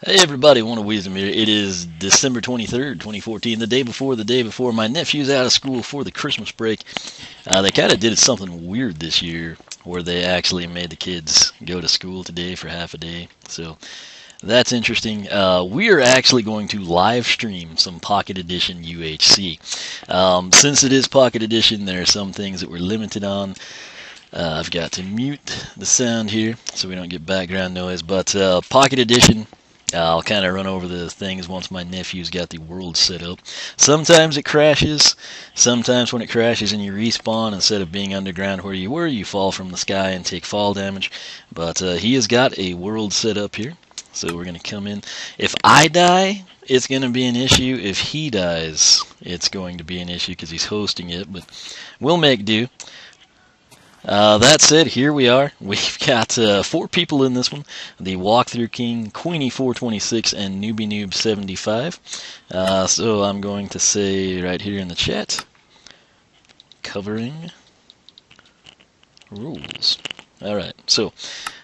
Hey everybody, One of Wisdom here. It is December 23rd, 2014, the day before my nephew's out of school for the Christmas break. They kind of did something weird this year where they actually made the kids go to school today for half a day. So that's interesting. We are actually going to live stream some Pocket Edition UHC. Since it is Pocket Edition, there are some things that we're limited on. I've got to mute the sound here so we don't get background noise, but Pocket Edition, I'll kind of run over the things once my nephew's got the world set up. Sometimes it crashes. Sometimes when it crashes and you respawn, instead of being underground where you were, you fall from the sky and take fall damage. But he has got a world set up here. So we're going to come in. If I die, it's going to be an issue. If he dies, it's going to be an issue because he's hosting it. But we'll make do. That said, here we are. We've got 4 people in this one. The Walkthruking, Queenie426, and Newbie Noob 75. So I'm going to say right here in the chat, covering rules. Alright, so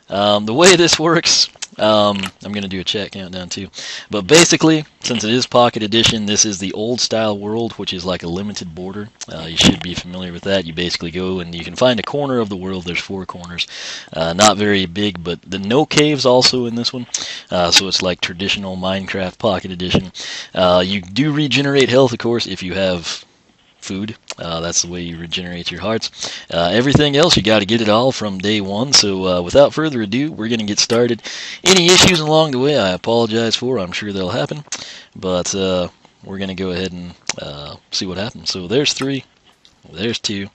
the way this works, I'm going to do a chat countdown too. But basically, since it is Pocket Edition, this is the old style world, which is like a limited border. You should be familiar with that. You basically go and you can find a corner of the world. There's 4 corners. Not very big, but the no caves also in this one. So it's like traditional Minecraft Pocket Edition. You do regenerate health, of course, if you have food. That's the way you regenerate your hearts. Everything else, you got to get it all from day one. So without further ado, we're going to get started. Any issues along the way, I apologize for. I'm sure they'll happen. But we're going to go ahead and see what happens. So there's 3. There's 2.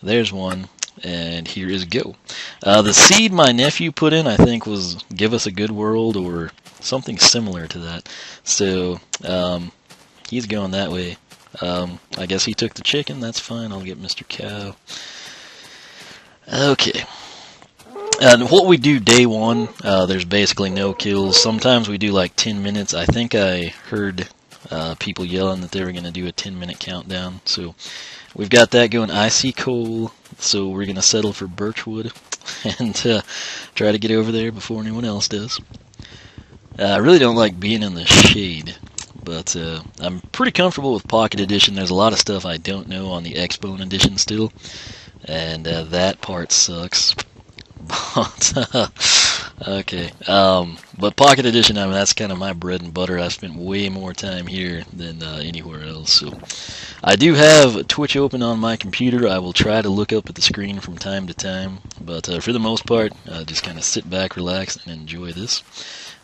There's 1. And here is go. The seed my nephew put in, I think, was give us a good world or something similar to that. So he's going that way. I guess he took the chicken. That's fine. I'll get Mr. Cow. Okay. And what we do day 1, there's basically no kills. Sometimes we do like 10 minutes. I think I heard people yelling that they were going to do a 10-minute countdown. So we've got that going. I see coal, so we're going to settle for birchwood and try to get over there before anyone else does. I really don't like being in the shade. But I'm pretty comfortable with Pocket Edition. There's a lot of stuff I don't know on the Xbone Edition still, and that part sucks. But okay, but Pocket Edition, I mean, that's kind of my bread and butter. I've spent way more time here than anywhere else. So I do have Twitch open on my computer. I will try to look up at the screen from time to time, but for the most part, just kind of sit back, relax, and enjoy this.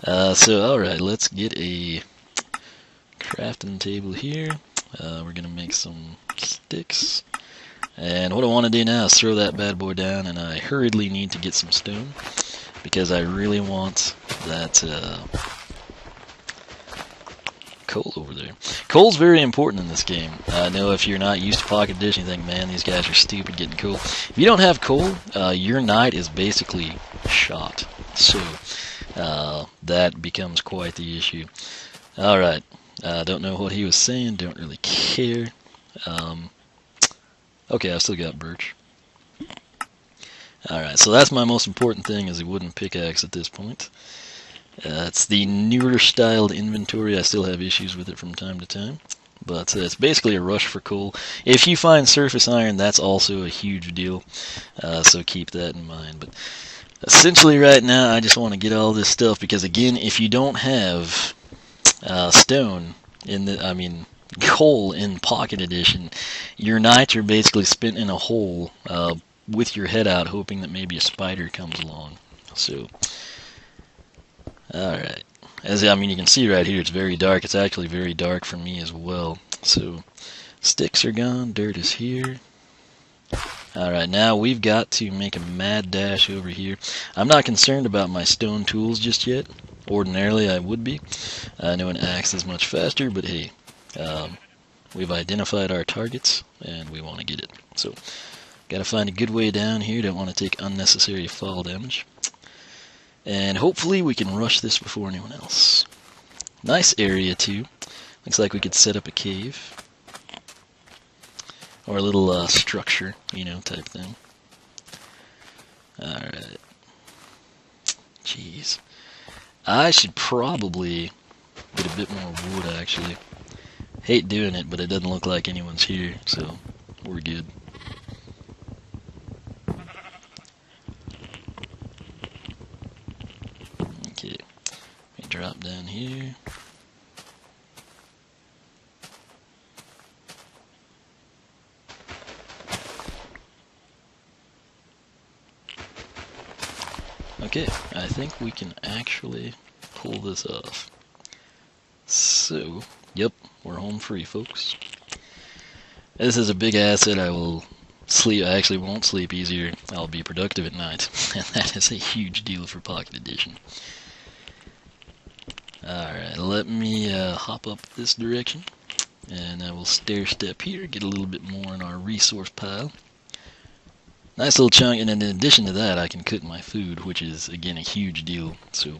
So all right, let's get a crafting table here. We're going to make some sticks. And what I want to do now is throw that bad boy down, and I hurriedly need to get some stone because I really want that coal over there. Coal's very important in this game. I know if you're not used to Pocket Edition, you think, man, these guys are stupid getting coal. If you don't have coal, your night is basically shot. So that becomes quite the issue. Alright. Don't know what he was saying, don't really care. Okay, I've still got birch. Alright, so that's my most important thing, is a wooden pickaxe at this point. It's the newer styled inventory. I still have issues with it from time to time. But it's basically a rush for coal. If you find surface iron, that's also a huge deal. So keep that in mind. But essentially right now, I just want to get all this stuff, because again, if you don't have stone coal in Pocket Edition, your nights are basically spent in a hole with your head out, hoping that maybe a spider comes along. So, all right. You can see right here, it's very dark. It's actually very dark for me as well. So, sticks are gone. Dirt is here. All right, now we've got to make a mad dash over here. I'm not concerned about my stone tools just yet. Ordinarily, I would be. I know an axe is much faster, but hey, we've identified our targets, and we want to get it. So, got to find a good way down here. Don't want to take unnecessary fall damage. And hopefully we can rush this before anyone else. Nice area, too. Looks like we could set up a cave. Or a little structure, type thing. Alright. Jeez. I should probably get a bit more wood, actually. Hate doing it, but it doesn't look like anyone's here, so we're good. Okay, let me drop down here. Okay, I think we can actually pull this off. So, yep, we're home free, folks. This is a big asset. I will sleep. I actually won't sleep easier. I'll be productive at night, and that is a huge deal for Pocket Edition. Alright, let me hop up this direction, and I will stair step here, get a little bit more in our resource pile. Nice little chunk, and in addition to that, I can cook my food, which is, again, a huge deal. So,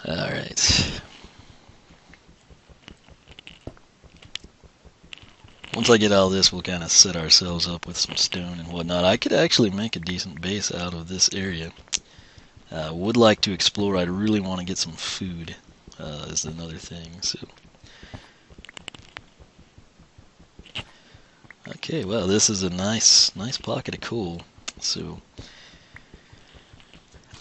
alright. Once I get all this, we'll kind of set ourselves up with some stone and whatnot. I could actually make a decent base out of this area. Would like to explore. I'd really want to get some food, is another thing. So, okay, well, this is a nice pocket of coal. So,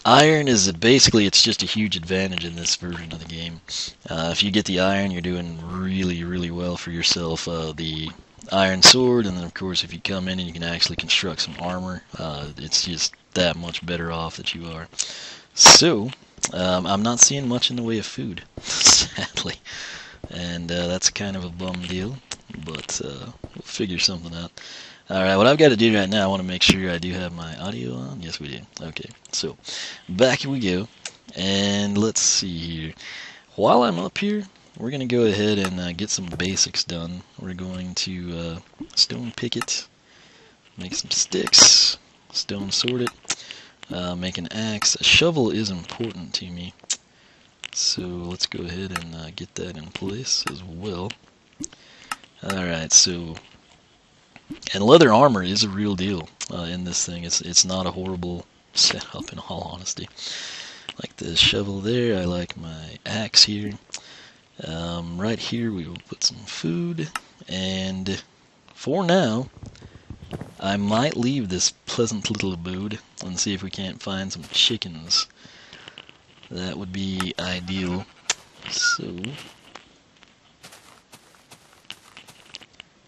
iron is basically, it's just a huge advantage in this version of the game. If you get the iron, you're doing really well for yourself. The iron sword, and then of course if you come in and you can actually construct some armor, it's just that much better off that you are. So, I'm not seeing much in the way of food, sadly, and that's kind of a bum deal, but we'll figure something out. Alright, what I've got to do right now, I want to make sure I do have my audio on. Yes, we do. Okay, so back we go, and let's see here. While I'm up here, we're going to go ahead and get some basics done. We're going to stone pick it, make some sticks, stone sort it, make an axe. A shovel is important to me, so let's go ahead and get that in place as well. Alright, so, and leather armor is a real deal in this thing. It's not a horrible setup, in all honesty. Like the shovel there, I like my axe here. Right here we will put some food, and for now I might leave this pleasant little abode and see if we can't find some chickens. That would be ideal. So,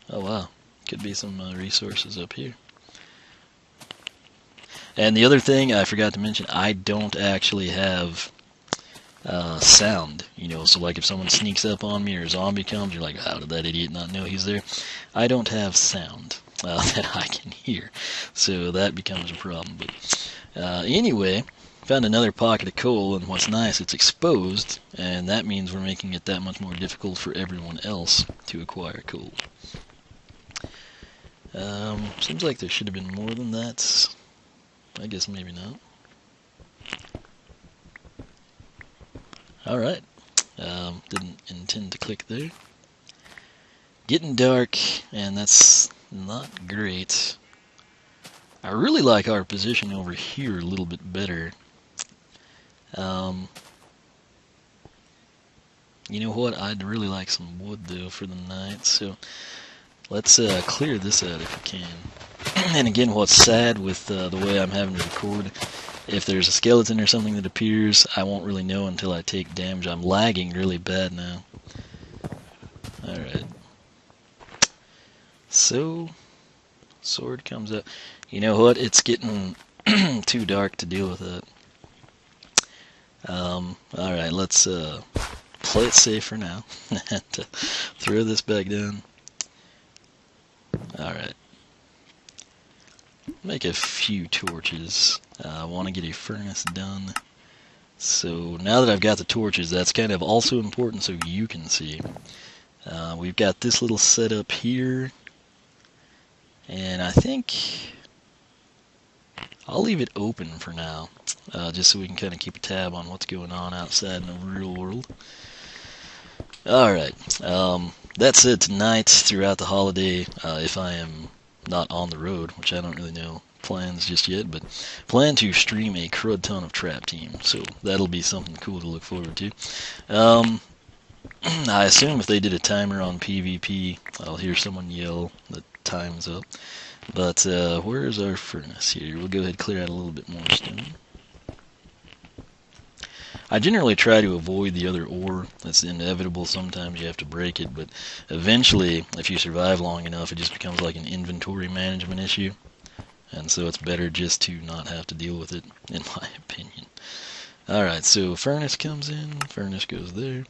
oh wow, could be some resources up here. And the other thing I forgot to mention, I don't actually have sound, you know, so like if someone sneaks up on me or a zombie comes, you're like, how did that idiot not know he's there? I don't have sound that I can hear, so that becomes a problem. But anyway, found another pocket of coal, and what's nice, it's exposed, and that means we're making it that much more difficult for everyone else to acquire coal. Seems like there should have been more than that. I guess maybe not. Alright, didn't intend to click there. Getting dark, and that's not great. I really like our position over here a little bit better. You know what, I'd really like some wood though for the night, so let's clear this out if we can. And again, what's sad with the way I'm having to record, if there's a skeleton or something that appears, I won't really know until I take damage. I'm lagging really bad now. Alright. So, sword comes up. You know what? It's getting too dark to deal with that. Alright, let's play it safe for now. And throw this back down. Alright. Make a few torches. I want to get a furnace done. So now that I've got the torches, that's kind of also important so you can see. We've got this little setup here. And I think I'll leave it open for now, just so we can kind of keep a tab on what's going on outside in the real world. Alright, that said, tonight, throughout the holiday, if I am not on the road, which I don't really know plans just yet, but plan to stream a crud ton of trap team, so that'll be something cool to look forward to. I assume if they did a timer on PvP, I'll hear someone yell that time's up. But where is our furnace here? We'll go ahead and clear out a little bit more stone. I generally try to avoid the other ore. It's inevitable. Sometimes you have to break it, but eventually, if you survive long enough, it just becomes like an inventory management issue. And so it's better just to not have to deal with it, in my opinion. Alright, so furnace comes in, furnace goes there.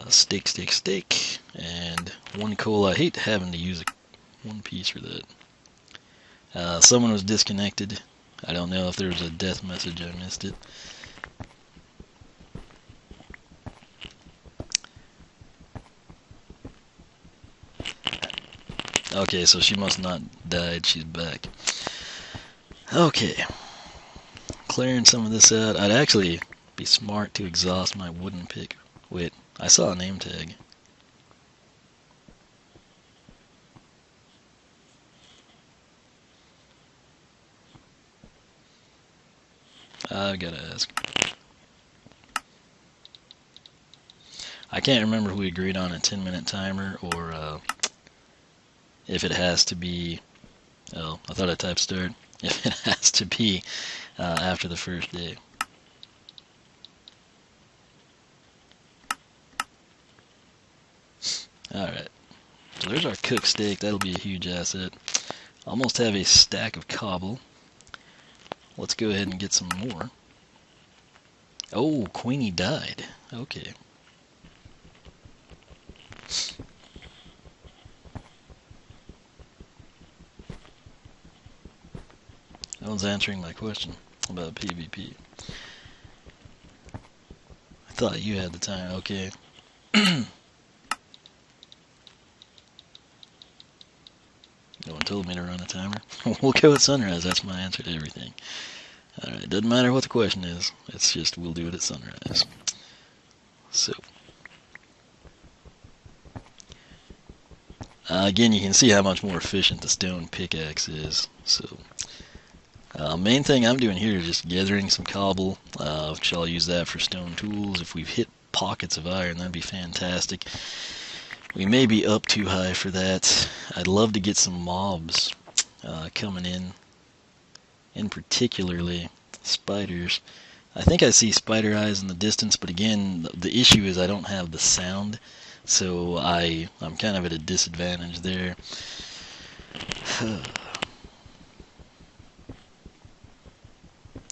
Steak, steak, steak. And one coal. I hate having to use one piece for that. Someone was disconnected. I don't know if there was a death message, I missed it. Okay, so she must not died. She's back. Okay. Clearing some of this out. I'd actually be smart to exhaust my wooden pick. Wait, I saw a name tag. I've got to ask. I can't remember if we agreed on a 10-minute timer or if it has to be... Oh, I thought I typed start. If it has to be after the first day. Alright. So there's our cooked steak. That'll be a huge asset. Almost have a stack of cobble. Let's go ahead and get some more. Oh, Queenie died. Okay. No one's answering my question about PvP. I thought you had the time. Okay. No one told me to run a timer. We'll go at sunrise. That's my answer to everything. Alright, doesn't matter what the question is. It's just we'll do it at sunrise. So. Again, you can see how much more efficient the stone pickaxe is. So. Main thing I'm doing here is just gathering some cobble, which I'll use that for stone tools. If we've hit pockets of iron, that'd be fantastic. We may be up too high for that. I'd love to get some mobs coming in particularly spiders. I think I see spider eyes in the distance, but again, the issue is I don't have the sound, so I'm kind of at a disadvantage there.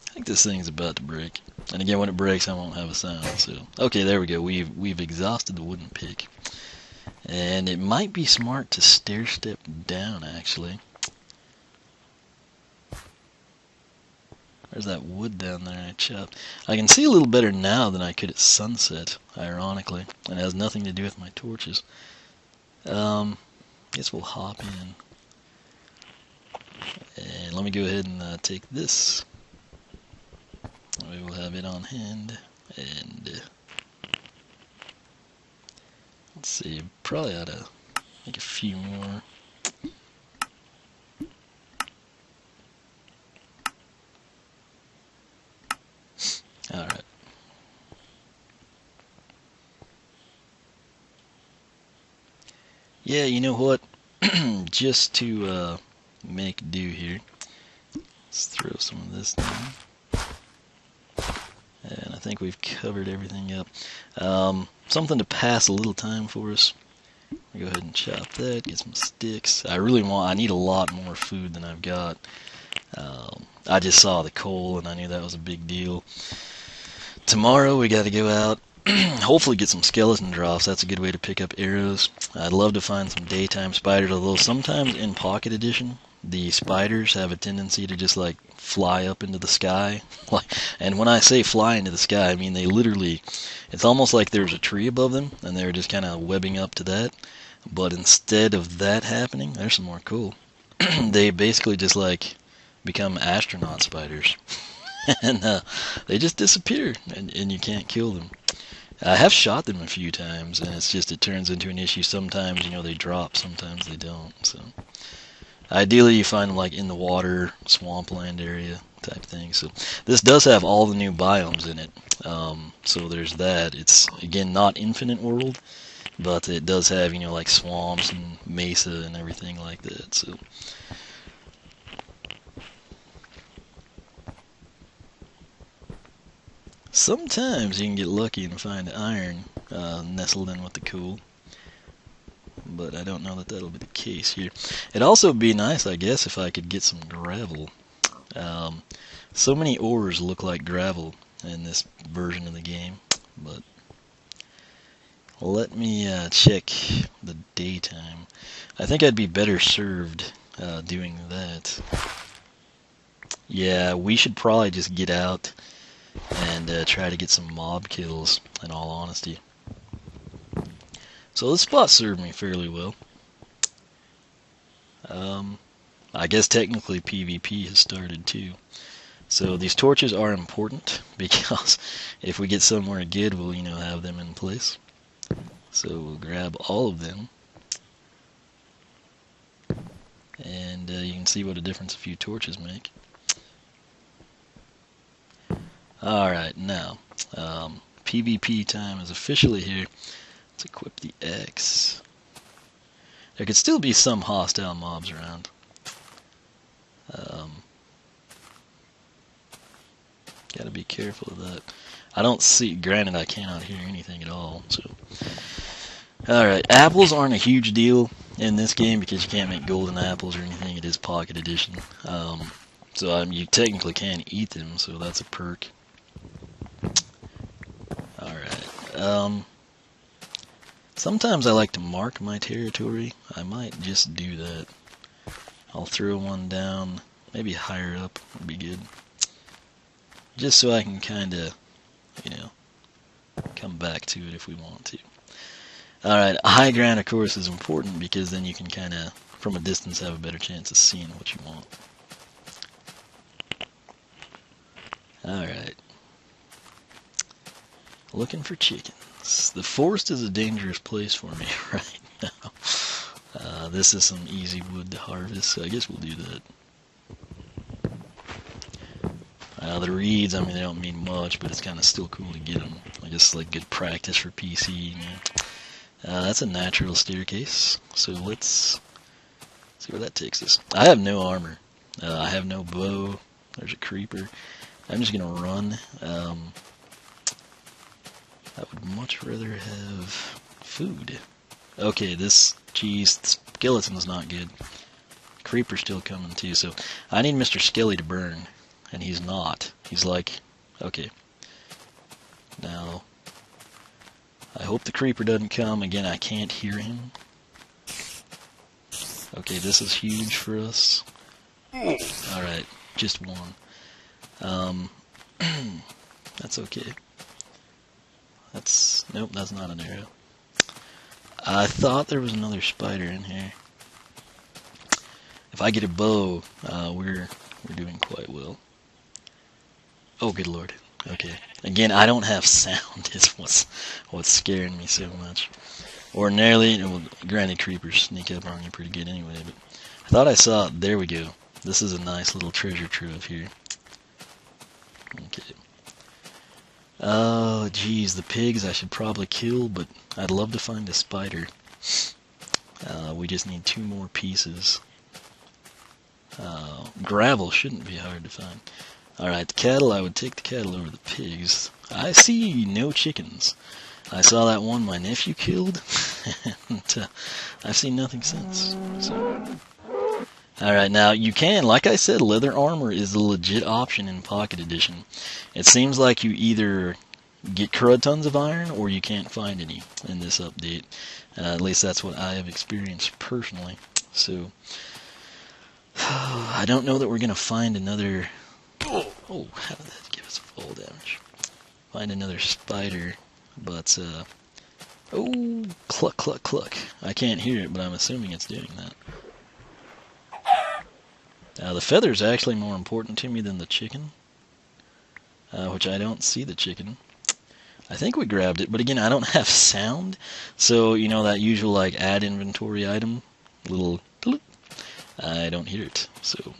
I think this thing's about to break. And again, when it breaks, I won't have a sound. So, okay, there we go. We've exhausted the wooden pick. And it might be smart to stair step down, actually. There's that wood down there I chopped. I can see a little better now than I could at sunset, ironically. And it has nothing to do with my torches. Guess we'll hop in. And let me go ahead and take this. We will have it on hand, and let's see, probably ought to make a few more. Alright. Yeah, you know what? Just to make do here, let's throw some of this down. And I think we've covered everything up. Something to pass a little time for us. Go ahead and chop that, get some sticks. I need a lot more food than I've got. I just saw the coal and I knew that was a big deal. Tomorrow we got to go out, hopefully get some skeleton drops. That's a good way to pick up arrows. I'd love to find some daytime spiders, although sometimes in Pocket Edition, the spiders have a tendency to just like fly up into the sky. And when I say fly into the sky, I mean they literally, it's almost like there's a tree above them and they're just kind of webbing up to that. But instead of that happening, there's some more cool. They basically just like become astronaut spiders. And they just disappear and you can't kill them. I have shot them a few times and it's just, it turns into an issue. Sometimes, you know, they drop, sometimes they don't. So Ideally, you find them like in the water, swampland area type thing. So this does have all the new biomes in it. So there's that. It's again not infinite world, but it does have, you know, like swamps and mesa and everything like that. So sometimes you can get lucky and find iron nestled in with the coal, but I don't know that that'll be the case here. It'd also be nice, I guess, if I could get some gravel. So many ores look like gravel in this version of the game, but let me check the daytime. I think I'd be better served doing that. Yeah, we should probably just get out and try to get some mob kills, in all honesty. So this spot served me fairly well. I guess technically PvP has started too. So these torches are important because if we get somewhere good, we'll, you know, have them in place. So we'll grab all of them. And you can see what a difference a few torches make. Alright, now, PvP time is officially here. Let's equip the X. There could still be some hostile mobs around. Gotta be careful of that. I don't see, granted I cannot hear anything at all, so. Alright, apples aren't a huge deal in this game because you can't make golden apples or anything. It is Pocket Edition. So you technically can eat them, so that's a perk. Alright, sometimes I like to mark my territory. I might just do that. I'll throw one down, maybe higher up would be good. Just so I can kind of, you know, come back to it if we want to. Alright, high ground of course is important because then you can kind of, from a distance, have a better chance of seeing what you want. Alright. Looking for chickens. The forest is a dangerous place for me right now. This is some easy wood to harvest, so I guess we'll do that. The reeds, I mean, they don't mean much, but it's kind of still cool to get them. I guess like good practice for PC. You know. That's a natural staircase, so let's see where that takes us. I have no armor. I have no bow. There's a creeper. I'm just gonna run. I would much rather have food. Okay, this, geez, the skeleton's not good. Creeper's still coming too, so I need Mr. Skelly to burn, and he's not. He's like, okay. Now, I hope the creeper doesn't come. Again, I can't hear him. Okay, this is huge for us. Alright, just one. That's okay. Nope, that's not an arrow. I thought there was another spider in here. If I get a bow, we're doing quite well. Oh, good lord. Okay. Again, I don't have sound is what's scaring me so much. Ordinarily, well, granted creepers sneak up on you pretty good anyway, but I thought I saw, there we go. This is a nice little treasure trove here. Okay. Oh, geez, the pigs I should probably kill, but I'd love to find a spider. We just need 2 more pieces. Gravel shouldn't be hard to find. Alright, the cattle, I would take the cattle over the pigs. I see no chickens. I saw that one my nephew killed, and I've seen nothing since. So. Alright, now you can, like I said, leather armor is a legit option in Pocket Edition. It seems like you either get crud tons of iron or you can't find any in this update. At least that's what I have experienced personally. So, I don't know that we're going to find another... Oh, how did that give us fall damage? Find another spider, but, oh, cluck, cluck, cluck. I can't hear it, but I'm assuming it's doing that. The feather's actually more important to me than the chicken, which I don't see the chicken. I think we grabbed it, but again, I don't have sound, so, you know, that usual, like, add inventory item, little, I don't hear it. So